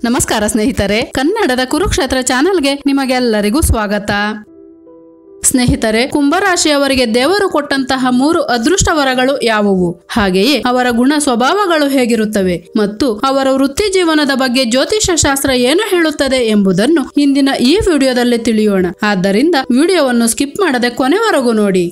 ನಮಸ್ಕಾರ ಸ್ನೇಹಿತರೆ, ಕನ್ನಡದ ಕುರುಕ್ಷೇತ್ರ ಚಾನೆಲ್ಗೆ ನಿಮಗೆಲ್ಲರಿಗೂ ಸ್ವಾಗತ. ಸ್ನೇಹಿತರೆ, ಕುಂಭರಾಶಿಯವರಿಗೆ ದೇವರು ಕೊಟ್ಟಂತಹ 3 ಅದೃಷ್ಟ ವರಗಳು ಯಾವುವು, ಹಾಗೆಯೇ ಅವರ ಗುಣ ಸ್ವಭಾವಗಳು ಹೇಗಿರುತ್ತವೆ ಮತ್ತು ಅವರ ವೃತ್ತಿ ಜೀವನದ ಬಗ್ಗೆ ಜ್ಯೋತಿಷ್ಯ ಶಾಸ್ತ್ರ ಏನು ಹೇಳುತ್ತದೆ ಎಂಬುದನ್ನು ಇಂದಿನ ಈ ವಿಡಿಯೋದಲ್ಲಿ ತಿಳಿಯೋಣ. ಆದ್ದರಿಂದ ವಿಡಿಯೋವನ್ನು ಸ್ಕಿಪ್ ಮಾಡದೆ ಕೊನೆವರೆಗೂ ನೋಡಿ.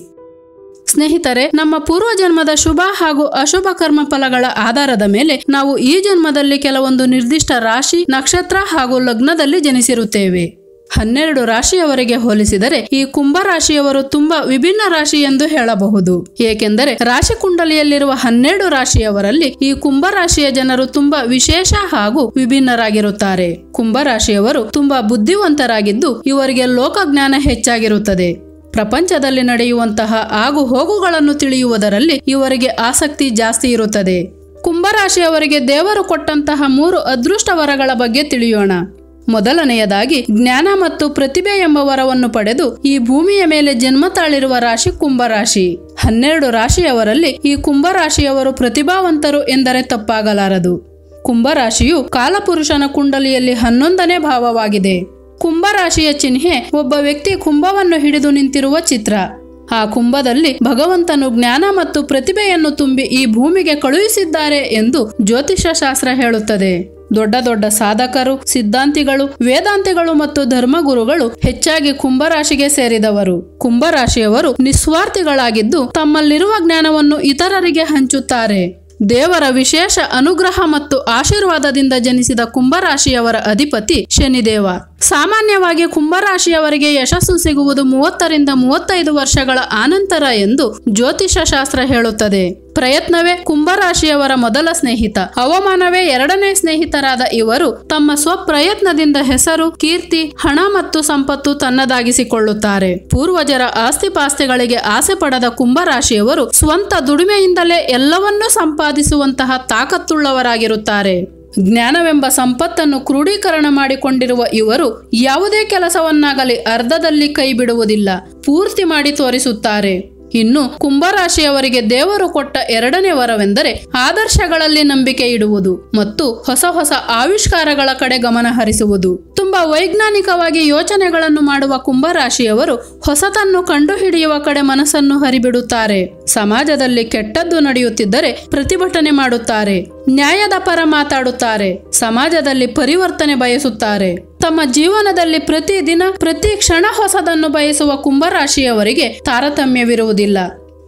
ಸ್ನೇಹಿತರೆ, ನಮ್ಮ ಪೂರ್ವ ಜನ್ಮದ ಶುಭ ಹಾಗೂ ಅಶುಭ ಕರ್ಮ ಫಲಗಳ ಆಧಾರದ ಮೇಲೆ ನಾವು ಈ ಜನ್ಮದಲ್ಲಿ ಕೆಲವೊಂದು ನಿರ್ದಿಷ್ಟ ರಾಶಿ, ನಕ್ಷತ್ರ ಹಾಗೂ ಲಗ್ನದಲ್ಲಿ ಜನಿಸಿರುತ್ತೇವೆ. 12 ರಾಶಿಯವರಿಗೆ ಹೋಲಿಸಿದರೆ ಈ ಕುಂಭ ರಾಶಿಯವರು ತುಂಬಾ ವಿಭಿನ್ನ ರಾಶಿ ಎಂದು ಹೇಳಬಹುದು. ಏಕೆಂದರೆ ರಾಶಿ ಕುಂಡಲಿಯಲ್ಲಿರುವ 12 ರಾಶಿಯವರಲ್ಲಿ ಈ ಕುಂಭ ರಾಶಿಯ ಜನರು ತುಂಬಾ ವಿಶೇಷ ಹಾಗೂ ವಿಭಿನ್ನರಾಗಿರುತ್ತಾರೆ. ಕುಂಭ ರಾಶಿಯವರು ತುಂಬಾ ಬುದ್ಧಿವಂತರಾಗಿದ್ದು ಇವರಿಗೆ ಲೋಕಜ್ಞಾನ ಹೆಚ್ಚಾಗಿರುತ್ತದೆ. ಪ್ರಪಂಚದಲ್ಲಿ ನಡೆಯುವಂತಹ ಆಗು ಹೋಗುಗಳನ್ನು ತಿಳಿಯುವುದರಲ್ಲಿ ಇವರಿಗೆ ಆಸಕ್ತಿ ಜಾಸ್ತಿ ಇರುತ್ತದೆ. ಕುಂಭರಾಶಿಯವರಿಗೆ ದೇವರು ಕೊಟ್ಟಂತಹ 3 ಅದೃಷ್ಟ ವರಗಳ ಬಗ್ಗೆ ತಿಳಿಯೋಣ. ಮೊದಲನೆಯದಾಗಿ ಜ್ಞಾನ ಮತ್ತು ಪ್ರತಿಭೆ ಎಂಬ ವರವನ್ನು ಪಡೆದು ಈ ಭೂಮಿಯ ಮೇಲೆ ಜನ್ಮ ತಾಳಿರುವ ರಾಶಿ ಕುಂಭರಾಶಿ. 12 ರಾಶಿಯವರಲ್ಲಿ ಈ ಕುಂಭರಾಶಿಯವರು ಪ್ರತಿಭಾವಂತರು ಎಂದರೆ ತಪ್ಪಾಗಲಾರದು. ಕುಂಭರಾಶಿಯು ಕಾಲಪುರುಷನ ಕುಂಡಲಿಯಲ್ಲಿ 11ನೇ ಭಾವವಾಗಿದೆ. ಕುಂಭರಾಶಿಯ ಚಿಹ್ನೆ ಒಬ್ಬ ವ್ಯಕ್ತಿ ಕುಂಭವನ್ನು ಹಿಡಿದು ನಿಂತಿರುವ ಚಿತ್ರ. ಆ ಕುಂಭದಲ್ಲಿ ಭಗವಂತನು ಜ್ಞಾನ ಮತ್ತು ಪ್ರತಿಭೆಯನ್ನು ತುಂಬಿ ಈ ಭೂಮಿಗೆ ಕಳುಹಿಸಿದ್ದಾರೆ ಎಂದು ಜ್ಯೋತಿಷ್ಯ ಶಾಸ್ತ್ರ ಹೇಳುತ್ತದೆ. ದೊಡ್ಡ ದೊಡ್ಡ ಸಾಧಕರು, ಸಿದ್ಧಾಂತಿಗಳು, ವೇದಾಂತಿಗಳು ಮತ್ತು ಧರ್ಮಗುರುಗಳು ಹೆಚ್ಚಾಗಿ ಕುಂಭರಾಶಿಗೆ ಸೇರಿದವರು. ಕುಂಭರಾಶಿಯವರು ನಿಸ್ವಾರ್ಥಿಗಳಾಗಿದ್ದು ತಮ್ಮಲ್ಲಿರುವ ಜ್ಞಾನವನ್ನು ಇತರರಿಗೆ ಹಂಚುತ್ತಾರೆ. ದೇವರ ವಿಶೇಷ ಅನುಗ್ರಹ ಮತ್ತು ಆಶೀರ್ವಾದದಿಂದ ಜನಿಸಿದ ಕುಂಭರಾಶಿಯವರ ಅಧಿಪತಿ ಶನಿದೇವ. ಸಾಮಾನ್ಯವಾಗಿ ಕುಂಭರಾಶಿಯವರಿಗೆ ಯಶಸ್ಸು ಸಿಗುವುದು 30 ರಿಂದ 35 ವರ್ಷಗಳ ಆನಂತರ ಎಂದು ಜ್ಯೋತಿಷ್ಯ ಶಾಸ್ತ್ರ ಹೇಳುತ್ತದೆ. ಪ್ರಯತ್ನವೇ ಕುಂಭರಾಶಿಯವರ ಮೊದಲ ಸ್ನೇಹಿತ, ಅವಮಾನವೇ 2ನೇ ಸ್ನೇಹಿತರಾದ ಇವರು ತಮ್ಮ ಸ್ವಪ್ರಯತ್ನದಿಂದ ಹೆಸರು, ಕೀರ್ತಿ, ಹಣ ಮತ್ತು ಸಂಪತ್ತು ತನ್ನದಾಗಿಸಿಕೊಳ್ಳುತ್ತಾರೆ. ಪೂರ್ವಜರ ಆಸ್ತಿಪಾಸ್ತಿಗಳಿಗೆ ಆಸೆ ಪಡದ ಕುಂಭರಾಶಿಯವರು ಸ್ವಂತ ದುಡಿಮೆಯಿಂದಲೇ ಎಲ್ಲವನ್ನೂ ಸಂಪಾದಿಸುವಂತಹ ತಾಕತ್ತುಳ್ಳವರಾಗಿರುತ್ತಾರೆ. ಜ್ಞಾನವೆಂಬ ಸಂಪತ್ತನ್ನು ಕ್ರೋಢೀಕರಣ ಮಾಡಿಕೊಂಡಿರುವ ಇವರು ಯಾವುದೇ ಕೆಲಸವನ್ನಾಗಲಿ ಅರ್ಧದಲ್ಲಿ ಕೈ ಬಿಡುವುದಿಲ್ಲ, ಪೂರ್ತಿ ಮಾಡಿ ತೋರಿಸುತ್ತಾರೆ. ಇನ್ನು ಕುಂಭರಾಶಿಯವರಿಗೆ ದೇವರು ಕೊಟ್ಟ 2ನೇ ವರವೆಂದರೆ ಆದರ್ಶಗಳಲ್ಲಿ ನಂಬಿಕೆ ಇಡುವುದು ಮತ್ತು ಹೊಸ ಹೊಸ ಆವಿಷ್ಕಾರಗಳ ಕಡೆ ಗಮನ ಹರಿಸುವುದು. ತುಂಬಾ ವೈಜ್ಞಾನಿಕವಾಗಿ ಯೋಚನೆಗಳನ್ನು ಮಾಡುವ ಕುಂಭರಾಶಿಯವರು ಹೊಸತನ್ನು ಕಂಡುಹಿಡಿಯುವ ಕಡೆ ಮನಸ್ಸನ್ನು ಹರಿಬಿಡುತ್ತಾರೆ. ಸಮಾಜದಲ್ಲಿ ಕೆಟ್ಟದ್ದು ನಡೆಯುತ್ತಿದ್ದರೆ ಪ್ರತಿಭಟನೆ ಮಾಡುತ್ತಾರೆ, ನ್ಯಾಯದ ಪರ ಮಾತಾಡುತ್ತಾರೆ, ಸಮಾಜದಲ್ಲಿ ಪರಿವರ್ತನೆ ಬಯಸುತ್ತಾರೆ. ತಮ್ಮ ಜೀವನದಲ್ಲಿ ಪ್ರತಿದಿನ ಪ್ರತಿ ಕ್ಷಣ ಹೊಸದನ್ನು ಬಯಸುವ ಕುಂಭರಾಶಿಯವರಿಗೆ ತಾರತಮ್ಯವಿರುವುದಿಲ್ಲ.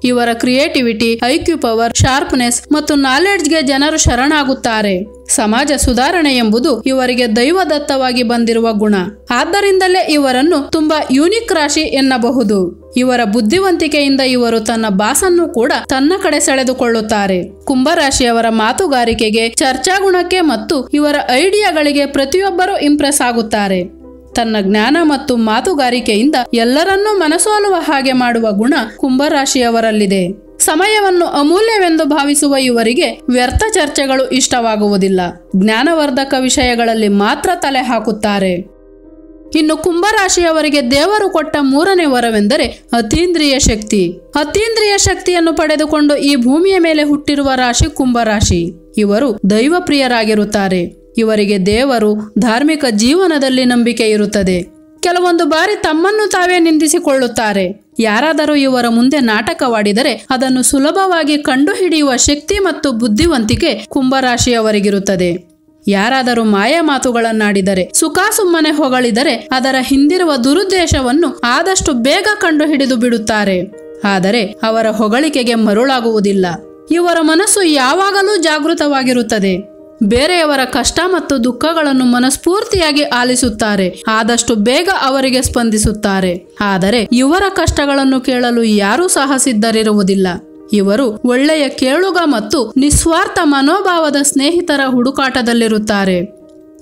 ಇವರ ಕ್ರಿಯೇಟಿವಿಟಿ, ಐಕ್ಯೂ ಪವರ್, ಶಾರ್ಪ್ನೆಸ್ ಮತ್ತು ನಾಲೆಡ್ಜ್ಗೆ ಜನರು ಶರಣಾಗುತ್ತಾರೆ. ಸಮಾಜ ಸುಧಾರಣೆ ಎಂಬುದು ಇವರಿಗೆ ದೈವದತ್ತವಾಗಿ ಬಂದಿರುವ ಗುಣ. ಆದ್ದರಿಂದಲೇ ಇವರನ್ನು ತುಂಬಾ ಯೂನಿಕ್ ರಾಶಿ ಎನ್ನಬಹುದು. ಇವರ ಬುದ್ಧಿವಂತಿಕೆಯಿಂದ ಇವರು ತನ್ನ ಬಾಸನ್ನು ಕೂಡ ತನ್ನ ಕಡೆ ಸೆಳೆದುಕೊಳ್ಳುತ್ತಾರೆ. ಕುಂಭರಾಶಿಯವರ ಮಾತುಗಾರಿಕೆಗೆ, ಚರ್ಚಾ ಗುಣಕ್ಕೆ ಮತ್ತು ಇವರ ಐಡಿಯಾಗಳಿಗೆ ಪ್ರತಿಯೊಬ್ಬರೂ ಇಂಪ್ರೆಸ್ ಆಗುತ್ತಾರೆ. ತನ್ನ ಜ್ಞಾನ ಮತ್ತು ಮಾತುಗಾರಿಕೆಯಿಂದ ಎಲ್ಲರನ್ನೂ ಮನಸೋಲುವ ಹಾಗೆ ಮಾಡುವ ಗುಣ ಕುಂಭರಾಶಿಯವರಲ್ಲಿದೆ. ಸಮಯವನ್ನು ಅಮೂಲ್ಯವೆಂದು ಭಾವಿಸುವ ಇವರಿಗೆ ವ್ಯರ್ಥ ಚರ್ಚೆಗಳು ಇಷ್ಟವಾಗುವುದಿಲ್ಲ. ಜ್ಞಾನವರ್ಧಕ ವಿಷಯಗಳಲ್ಲಿ ಮಾತ್ರ ತಲೆ ಹಾಕುತ್ತಾರೆ. ಇನ್ನು ಕುಂಭರಾಶಿಯವರಿಗೆ ದೇವರು ಕೊಟ್ಟ 3ನೇ ವರವೆಂದರೆ ಅತೀಂದ್ರಿಯ ಶಕ್ತಿ. ಅತೀಂದ್ರಿಯ ಶಕ್ತಿಯನ್ನು ಪಡೆದುಕೊಂಡು ಈ ಭೂಮಿಯ ಮೇಲೆ ಹುಟ್ಟಿರುವ ರಾಶಿ ಕುಂಭರಾಶಿ. ಇವರು ದೈವಪ್ರಿಯರಾಗಿರುತ್ತಾರೆ. ಇವರಿಗೆ ದೇವರು, ಧಾರ್ಮಿಕ ಜೀವನದಲ್ಲಿ ನಂಬಿಕೆ ಇರುತ್ತದೆ. ಕೆಲವೊಂದು ಬಾರಿ ತಮ್ಮನ್ನು ತಾವೇ ನಿಂದಿಸಿಕೊಳ್ಳುತ್ತಾರೆ. ಯಾರಾದರೂ ಇವರ ಮುಂದೆ ನಾಟಕವಾಡಿದರೆ ಅದನ್ನು ಸುಲಭವಾಗಿ ಕಂಡುಹಿಡಿಯುವ ಶಕ್ತಿ ಮತ್ತು ಬುದ್ಧಿವಂತಿಕೆ ಕುಂಭರಾಶಿಯವರಿಗಿರುತ್ತದೆ. ಯಾರಾದರೂ ಮಾಯ ಮಾತುಗಳನ್ನಾಡಿದರೆ, ಸುಖಾಸುಮ್ಮನೆ ಹೊಗಳಿದರೆ ಅದರ ಹಿಂದಿರುವ ದುರುದ್ದೇಶವನ್ನು ಆದಷ್ಟು ಬೇಗ ಕಂಡುಹಿಡಿದು ಬಿಡುತ್ತಾರೆ. ಆದರೆ ಅವರ ಹೊಗಳಿಕೆಗೆ ಮರುಳಾಗುವುದಿಲ್ಲ. ಇವರ ಮನಸ್ಸು ಯಾವಾಗಲೂ ಜಾಗೃತವಾಗಿರುತ್ತದೆ. ಬೇರೆಯವರ ಕಷ್ಟ ಮತ್ತು ದುಃಖಗಳನ್ನು ಮನಸ್ಫೂರ್ತಿಯಾಗಿ ಆಲಿಸುತ್ತಾರೆ. ಆದಷ್ಟು ಬೇಗ ಅವರಿಗೆ ಸ್ಪಂದಿಸುತ್ತಾರೆ. ಆದರೆ ಇವರ ಕಷ್ಟಗಳನ್ನು ಕೇಳಲು ಯಾರೂ ಸಹ ಸಿದ್ಧರಿರುವುದಿಲ್ಲ. ಇವರು ಒಳ್ಳೆಯ ಕೇಳುಗ ಮತ್ತು ನಿಸ್ವಾರ್ಥ ಮನೋಭಾವದ ಸ್ನೇಹಿತರ ಹುಡುಕಾಟದಲ್ಲಿರುತ್ತಾರೆ.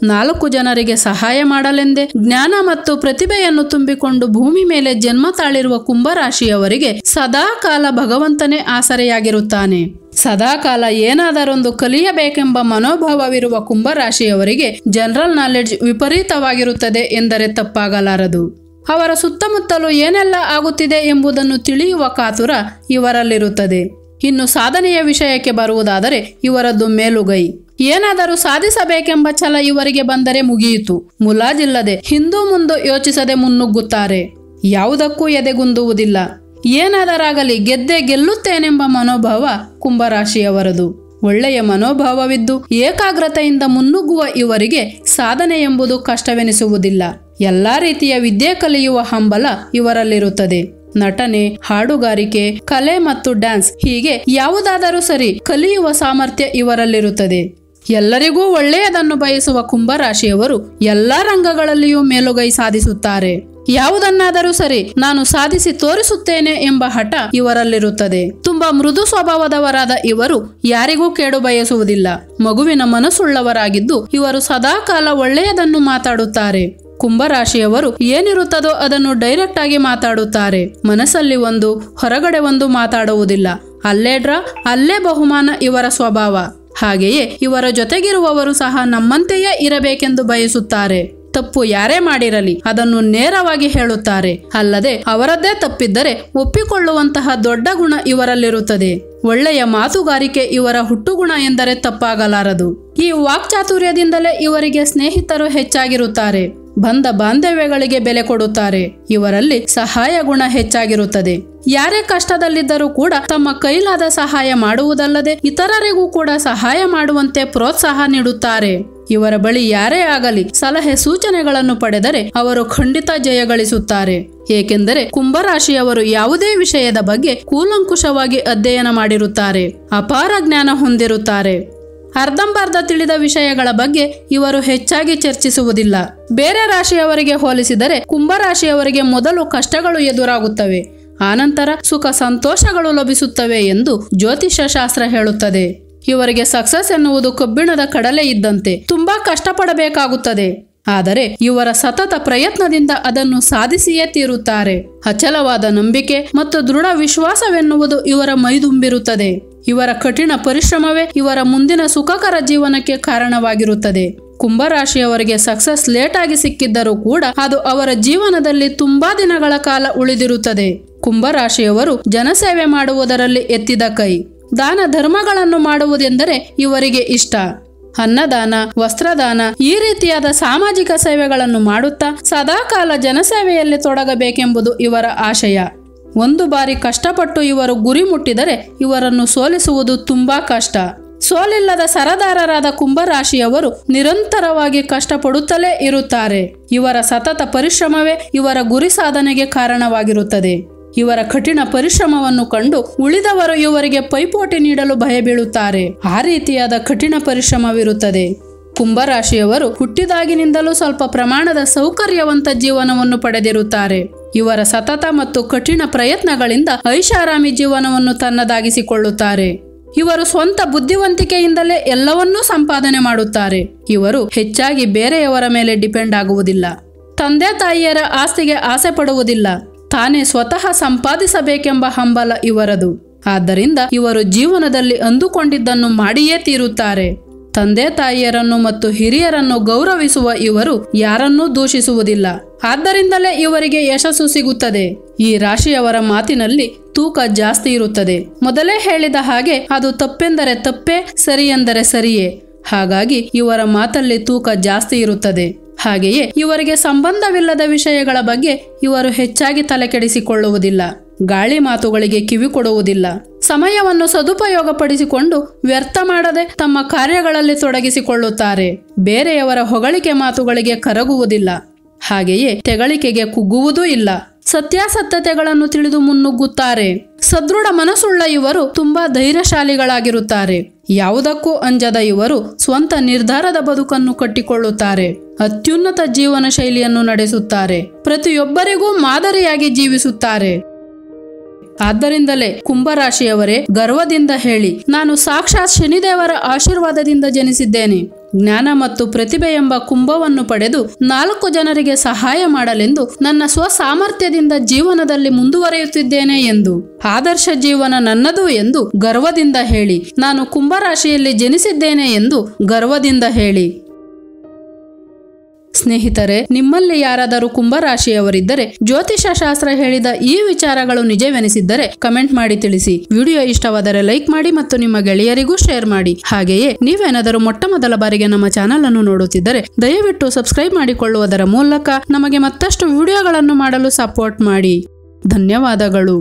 4 ಜನರಿಗೆ ಸಹಾಯ ಮಾಡಲೆಂದೇ ಜ್ಞಾನ ಮತ್ತು ಪ್ರತಿಭೆಯನ್ನು ತುಂಬಿಕೊಂಡು ಭೂಮಿ ಮೇಲೆ ಜನ್ಮ ತಾಳಿರುವ ಕುಂಭರಾಶಿಯವರಿಗೆ ಸದಾಕಾಲ ಭಗವಂತನೇ ಆಸರೆಯಾಗಿರುತ್ತಾನೆ. ಸದಾಕಾಲ ಏನಾದರೊಂದು ಕಲಿಯಬೇಕೆಂಬ ಮನೋಭಾವವಿರುವ ಕುಂಭರಾಶಿಯವರಿಗೆ ಜನರಲ್ ನಾಲೆಡ್ಜ್ ವಿಪರೀತವಾಗಿರುತ್ತದೆ ಎಂದರೆ ತಪ್ಪಾಗಲಾರದು. ಅವರ ಸುತ್ತಮುತ್ತಲೂ ಏನೆಲ್ಲ ಆಗುತ್ತಿದೆ ಎಂಬುದನ್ನು ತಿಳಿಯುವ ಕಾತುರ ಇವರಲ್ಲಿರುತ್ತದೆ. ಇನ್ನು ಸಾಧನೆಯ ವಿಷಯಕ್ಕೆ ಬರುವುದಾದರೆ ಇವರದ್ದು ಮೇಲುಗೈ. ಏನಾದರೂ ಸಾಧಿಸಬೇಕೆಂಬ ಛಲ ಇವರಿಗೆ ಬಂದರೆ ಮುಗಿಯಿತು. ಮುಲಾಜಿಲ್ಲದೆ ಹಿಂದೂ ಮುಂದು ಯೋಚಿಸದೆ ಮುನ್ನುಗ್ಗುತ್ತಾರೆ. ಯಾವುದಕ್ಕೂ ಎದೆಗುಂದುವುದಿಲ್ಲ. ಏನಾದರಾಗಲಿ ಗೆದ್ದೇ ಗೆಲ್ಲುತ್ತೇನೆಂಬ ಮನೋಭಾವ ಕುಂಭರಾಶಿಯವರದು. ಒಳ್ಳೆಯ ಮನೋಭಾವವಿದ್ದು ಏಕಾಗ್ರತೆಯಿಂದ ಮುನ್ನುಗ್ಗುವ ಇವರಿಗೆ ಸಾಧನೆ ಎಂಬುದು ಕಷ್ಟವೆನಿಸುವುದಿಲ್ಲ. ಎಲ್ಲಾ ರೀತಿಯ ವಿದ್ಯೆ ಕಲಿಯುವ ಹಂಬಲ ಇವರಲ್ಲಿರುತ್ತದೆ. ನಟನೆ, ಹಾಡುಗಾರಿಕೆ, ಕಲೆ ಮತ್ತು ಡ್ಯಾನ್ಸ್ ಹೀಗೆ ಯಾವುದಾದರೂ ಸರಿ ಕಲಿಯುವ ಸಾಮರ್ಥ್ಯ ಇವರಲ್ಲಿರುತ್ತದೆ. ಎಲ್ಲರಿಗೂ ಒಳ್ಳೆಯದನ್ನು ಬಯಸುವ ಕುಂಭರಾಶಿಯವರು ಎಲ್ಲಾ ರಂಗಗಳಲ್ಲಿಯೂ ಮೇಲುಗೈ ಸಾಧಿಸುತ್ತಾರೆ. ಯಾವುದನ್ನಾದರೂ ಸರಿ ನಾನು ಸಾಧಿಸಿ ತೋರಿಸುತ್ತೇನೆ ಎಂಬ ಹಠ ಇವರಲ್ಲಿರುತ್ತದೆ. ತುಂಬಾ ಮೃದು ಸ್ವಭಾವದವರಾದ ಇವರು ಯಾರಿಗೂ ಕೇಡು ಬಯಸುವುದಿಲ್ಲ. ಮಗುವಿನ ಮನಸ್ಸುಳ್ಳವರಾಗಿದ್ದು ಇವರು ಸದಾಕಾಲ ಒಳ್ಳೆಯದನ್ನು ಮಾತಾಡುತ್ತಾರೆ. ಕುಂಭರಾಶಿಯವರು ಏನಿರುತ್ತದೋ ಅದನ್ನು ಡೈರೆಕ್ಟ್ ಆಗಿ ಮಾತಾಡುತ್ತಾರೆ. ಮನಸ್ಸಲ್ಲಿ ಒಂದು, ಹೊರಗಡೆ ಒಂದು ಮಾತಾಡುವುದಿಲ್ಲ. ಅಲ್ಲೇ ಡ್ರಾ, ಅಲ್ಲೇ ಬಹುಮಾನ ಇವರ ಸ್ವಭಾವ. ಹಾಗೆಯೇ ಇವರ ಜೊತೆಗಿರುವವರು ಸಹ ನಮ್ಮಂತೆಯೇ ಇರಬೇಕೆಂದು ಬಯಸುತ್ತಾರೆ. ತಪ್ಪು ಯಾರೇ ಮಾಡಿರಲಿ ಅದನ್ನು ನೇರವಾಗಿ ಹೇಳುತ್ತಾರೆ. ಅಲ್ಲದೆ ಅವರದ್ದೇ ತಪ್ಪಿದ್ದರೆ ಒಪ್ಪಿಕೊಳ್ಳುವಂತಹ ದೊಡ್ಡ ಗುಣ ಇವರಲ್ಲಿರುತ್ತದೆ. ಒಳ್ಳೆಯ ಮಾತುಗಾರಿಕೆ ಇವರ ಹುಟ್ಟುಗುಣ ಎಂದರೆ ತಪ್ಪಾಗಲಾರದು. ಈ ವಾಕ್ಚಾತುರ್ಯದಿಂದಲೇ ಇವರಿಗೆ ಸ್ನೇಹಿತರು ಹೆಚ್ಚಾಗಿರುತ್ತಾರೆ. ಬಂಧ ಬಾಂಧವ್ಯಗಳಿಗೆ ಬೆಲೆ ಕೊಡುತ್ತಾರೆ. ಇವರಲ್ಲಿ ಸಹಾಯ ಗುಣ ಹೆಚ್ಚಾಗಿರುತ್ತದೆ. ಯಾರೇ ಕಷ್ಟದಲ್ಲಿದ್ದರೂ ಕೂಡ ತಮ್ಮ ಕೈಲಾದ ಸಹಾಯ ಮಾಡುವುದಲ್ಲದೆ ಇತರರಿಗೂ ಕೂಡ ಸಹಾಯ ಮಾಡುವಂತೆ ಪ್ರೋತ್ಸಾಹ ನೀಡುತ್ತಾರೆ. ಇವರ ಬಳಿ ಯಾರೇ ಆಗಲಿ ಸಲಹೆ ಸೂಚನೆಗಳನ್ನು ಪಡೆದರೆ ಅವರು ಖಂಡಿತ ಜಯಗಳಿಸುತ್ತಾರೆ. ಏಕೆಂದರೆ ಕುಂಭರಾಶಿಯವರು ಯಾವುದೇ ವಿಷಯದ ಬಗ್ಗೆ ಕೂಲಂಕುಷವಾಗಿ ಅಧ್ಯಯನ ಮಾಡಿರುತ್ತಾರೆ. ಅಪಾರ ಜ್ಞಾನ ಹೊಂದಿರುತ್ತಾರೆ. ಅರ್ಧಂಬರ್ಧ ತಿಳಿದ ವಿಷಯಗಳ ಬಗ್ಗೆ ಇವರು ಹೆಚ್ಚಾಗಿ ಚರ್ಚಿಸುವುದಿಲ್ಲ. ಬೇರೆ ರಾಶಿಯವರಿಗೆ ಹೋಲಿಸಿದರೆ ಕುಂಭರಾಶಿಯವರಿಗೆ ಮೊದಲು ಕಷ್ಟಗಳು ಎದುರಾಗುತ್ತವೆ, ಆನಂತರ ಸುಖ ಸಂತೋಷಗಳು ಲಭಿಸುತ್ತವೆ ಎಂದು ಜ್ಯೋತಿಷ್ಯ ಶಾಸ್ತ್ರ ಹೇಳುತ್ತದೆ. ಇವರಿಗೆ ಸಕ್ಸಸ್ ಎನ್ನುವುದು ಕಬ್ಬಿಣದ ಕಡಲೆ ಇದ್ದಂತೆ. ತುಂಬಾ ಕಷ್ಟಪಡಬೇಕಾಗುತ್ತದೆ. ಆದರೆ ಇವರ ಸತತ ಪ್ರಯತ್ನದಿಂದ ಅದನ್ನು ಸಾಧಿಸಿಯೇ ತೀರುತ್ತಾರೆ. ಅಚಲವಾದ ನಂಬಿಕೆ ಮತ್ತು ದೃಢ ವಿಶ್ವಾಸವೆನ್ನುವುದು ಇವರ ಮೈದುಂಬಿರುತ್ತದೆ. ಇವರ ಕಠಿಣ ಪರಿಶ್ರಮವೇ ಇವರ ಮುಂದಿನ ಸುಖಕರ ಜೀವನಕ್ಕೆ ಕಾರಣವಾಗಿರುತ್ತದೆ. ಕುಂಭರಾಶಿಯವರಿಗೆ ಸಕ್ಸಸ್ ಲೇಟ್ ಆಗಿ ಸಿಕ್ಕಿದ್ದರೂ ಕೂಡ ಅದು ಅವರ ಜೀವನದಲ್ಲಿ ತುಂಬಾ ದಿನಗಳ ಕಾಲ ಉಳಿದಿರುತ್ತದೆ. ಕುಂಭರಾಶಿಯವರು ಜನಸೇವೆ ಮಾಡುವುದರಲ್ಲಿ ಎತ್ತಿದ ಕೈ. ದಾನ ಧರ್ಮಗಳನ್ನು ಮಾಡುವುದೆಂದರೆ ಇವರಿಗೆ ಇಷ್ಟ. ಅನ್ನದಾನ, ವಸ್ತ್ರದಾನ ಈ ರೀತಿಯಾದ ಸಾಮಾಜಿಕ ಸೇವೆಗಳನ್ನು ಮಾಡುತ್ತಾ ಸದಾಕಾಲ ಜನಸೇವೆಯಲ್ಲಿ ತೊಡಗಬೇಕೆಂಬುದು ಇವರ ಆಶಯ. ಒಂದು ಬಾರಿ ಕಷ್ಟಪಟ್ಟು ಇವರು ಗುರಿ ಮುಟ್ಟಿದರೆ ಇವರನ್ನು ಸೋಲಿಸುವುದು ತುಂಬಾ ಕಷ್ಟ. ಸೋಲಿಲ್ಲದ ಸರದಾರರಾದ ಕುಂಭರಾಶಿಯವರು ನಿರಂತರವಾಗಿ ಕಷ್ಟಪಡುತ್ತಲೇ ಇರುತ್ತಾರೆ. ಇವರ ಸತತ ಪರಿಶ್ರಮವೇ ಇವರ ಗುರಿ ಸಾಧನೆಗೆ ಕಾರಣವಾಗಿರುತ್ತದೆ. ಇವರ ಕಠಿಣ ಪರಿಶ್ರಮವನ್ನು ಕಂಡು ಉಳಿದವರು ಇವರಿಗೆ ಪೈಪೋಟಿ ನೀಡಲು ಭಯಬೀಳುತ್ತಾರೆ. ಆ ರೀತಿಯಾದ ಕಠಿಣ ಪರಿಶ್ರಮವಿರುತ್ತದೆ. ಕುಂಭರಾಶಿಯವರು ಹುಟ್ಟಿದಾಗಿನಿಂದಲೂ ಸ್ವಲ್ಪ ಪ್ರಮಾಣದ ಸೌಕರ್ಯವಂತ ಜೀವನವನ್ನು ಪಡೆದಿರುತ್ತಾರೆ. ಇವರ ಸತತ ಮತ್ತು ಕಠಿಣ ಪ್ರಯತ್ನಗಳಿಂದ ಐಷಾರಾಮಿ ಜೀವನವನ್ನು ತನ್ನದಾಗಿಸಿಕೊಳ್ಳುತ್ತಾರೆ. ಇವರು ಸ್ವಂತ ಬುದ್ಧಿವಂತಿಕೆಯಿಂದಲೇ ಎಲ್ಲವನ್ನೂ ಸಂಪಾದನೆ ಮಾಡುತ್ತಾರೆ. ಇವರು ಹೆಚ್ಚಾಗಿ ಬೇರೆಯವರ ಮೇಲೆ ಡಿಪೆಂಡ್ ಆಗುವುದಿಲ್ಲ. ತಂದೆ ತಾಯಿಯರ ಆಸ್ತಿಗೆ ಆಸೆ ಪಡುವುದಿಲ್ಲ. ತಾನೇ ಸ್ವತಃ ಸಂಪಾದಿಸಬೇಕೆಂಬ ಹಂಬಲ ಇವರದು. ಆದ್ದರಿಂದ ಇವರು ಜೀವನದಲ್ಲಿ ಅಂದುಕೊಂಡಿದ್ದನ್ನು ಮಾಡಿಯೇ ತೀರುತ್ತಾರೆ. ತಂದೆ ತಾಯಿಯರನ್ನು ಮತ್ತು ಹಿರಿಯರನ್ನು ಗೌರವಿಸುವ ಇವರು ಯಾರನ್ನೂ ದೂಷಿಸುವುದಿಲ್ಲ. ಆದ್ದರಿಂದಲೇ ಇವರಿಗೆ ಯಶಸ್ಸು ಸಿಗುತ್ತದೆ. ಈ ರಾಶಿಯವರ ಮಾತಿನಲ್ಲಿ ತೂಕ ಜಾಸ್ತಿ ಇರುತ್ತದೆ. ಮೊದಲೇ ಹೇಳಿದ ಹಾಗೆ ಅದು ತಪ್ಪೆಂದರೆ ತಪ್ಪೇ, ಸರಿ ಎಂದರೆ ಸರಿಯೇ. ಹಾಗಾಗಿ ಇವರ ಮಾತಲ್ಲಿ ತೂಕ ಜಾಸ್ತಿ ಇರುತ್ತದೆ. ಹಾಗೆಯೇ ಇವರಿಗೆ ಸಂಬಂಧವಿಲ್ಲದ ವಿಷಯಗಳ ಬಗ್ಗೆ ಇವರು ಹೆಚ್ಚಾಗಿ ತಲೆಕೆಡಿಸಿಕೊಳ್ಳುವುದಿಲ್ಲ. ಗಾಳಿ ಮಾತುಗಳಿಗೆ ಕಿವಿ ಕೊಡುವುದಿಲ್ಲ. ಸಮಯವನ್ನು ಸದುಪಯೋಗಪಡಿಸಿಕೊಂಡು ವ್ಯರ್ಥ ಮಾಡದೆ ತಮ್ಮ ಕಾರ್ಯಗಳಲ್ಲಿ ತೊಡಗಿಸಿಕೊಳ್ಳುತ್ತಾರೆ. ಬೇರೆಯವರ ಹೊಗಳಿಕೆ ಮಾತುಗಳಿಗೆ ಕರಗುವುದಿಲ್ಲ. ಹಾಗೆಯೇ ತೆಗಳಿಕೆಗೆ ಕುಗ್ಗುವುದೂ ಇಲ್ಲ. ಸತ್ಯಾಸತ್ಯತೆಗಳನ್ನು ತಿಳಿದು ಮುನ್ನುಗ್ಗುತ್ತಾರೆ. ಸದೃಢ ಮನಸ್ಸುಳ್ಳ ಇವರು ತುಂಬಾ ಧೈರ್ಯಶಾಲಿಗಳಾಗಿರುತ್ತಾರೆ. ಯಾವುದಕ್ಕೂ ಅಂಜದ ಇವರು ಸ್ವಂತ ನಿರ್ಧಾರದ ಬದುಕನ್ನು ಕಟ್ಟಿಕೊಳ್ಳುತ್ತಾರೆ. ಅತ್ಯುನ್ನತ ಜೀವನ ಶೈಲಿಯನ್ನು ನಡೆಸುತ್ತಾರೆ. ಪ್ರತಿಯೊಬ್ಬರಿಗೂ ಮಾದರಿಯಾಗಿ ಜೀವಿಸುತ್ತಾರೆ. ಆದ್ದರಿಂದಲೇ ಕುಂಭರಾಶಿಯವರೇ ಗರ್ವದಿಂದ ಹೇಳಿ, ನಾನು ಸಾಕ್ಷಾತ್ ಶನಿದೇವರ ಆಶೀರ್ವಾದದಿಂದ ಜನಿಸಿದ್ದೇನೆ. ಜ್ಞಾನ ಮತ್ತು ಪ್ರತಿಭೆ ಎಂಬ ಕುಂಭವನ್ನು ಪಡೆದು 4 ಜನರಿಗೆ ಸಹಾಯ ಮಾಡಲೆಂದು ನನ್ನ ಸ್ವಸಾಮರ್ಥ್ಯದಿಂದ ಜೀವನದಲ್ಲಿ ಮುಂದುವರಿಯುತ್ತಿದ್ದೇನೆ ಎಂದು. ಆದರ್ಶ ಜೀವನ ನನ್ನದು ಎಂದು ಗರ್ವದಿಂದ ಹೇಳಿ. ನಾನು ಕುಂಭರಾಶಿಯಲ್ಲಿ ಜನಿಸಿದ್ದೇನೆ ಎಂದು ಗರ್ವದಿಂದ ಹೇಳಿ. ಸ್ನೇಹಿತರೆ, ನಿಮ್ಮಲ್ಲಿ ಯಾರಾದರೂ ಕುಂಭರಾಶಿಯವರಿದ್ದರೆ ಜ್ಯೋತಿಷ ಶಾಸ್ತ್ರ ಹೇಳಿದ ಈ ವಿಚಾರಗಳು ನಿಜವೆನಿಸಿದ್ದರೆ ಕಮೆಂಟ್ ಮಾಡಿ ತಿಳಿಸಿ. ವಿಡಿಯೋ ಇಷ್ಟವಾದರೆ ಲೈಕ್ ಮಾಡಿ ಮತ್ತು ನಿಮ್ಮ ಗೆಳೆಯರಿಗೂ ಶೇರ್ ಮಾಡಿ. ಹಾಗೆಯೇ ನೀವೇನಾದರೂ ಮೊಟ್ಟ ಮೊದಲ ಬಾರಿಗೆ ನಮ್ಮ ಚಾನೆಲ್ ಅನ್ನು ನೋಡುತ್ತಿದ್ದರೆ ದಯವಿಟ್ಟು ಸಬ್ಸ್ಕ್ರೈಬ್ ಮಾಡಿಕೊಳ್ಳುವುದರ ಮೂಲಕ ನಮಗೆ ಮತ್ತಷ್ಟು ವಿಡಿಯೋಗಳನ್ನು ಮಾಡಲು ಸಪೋರ್ಟ್ ಮಾಡಿ. ಧನ್ಯವಾದಗಳು.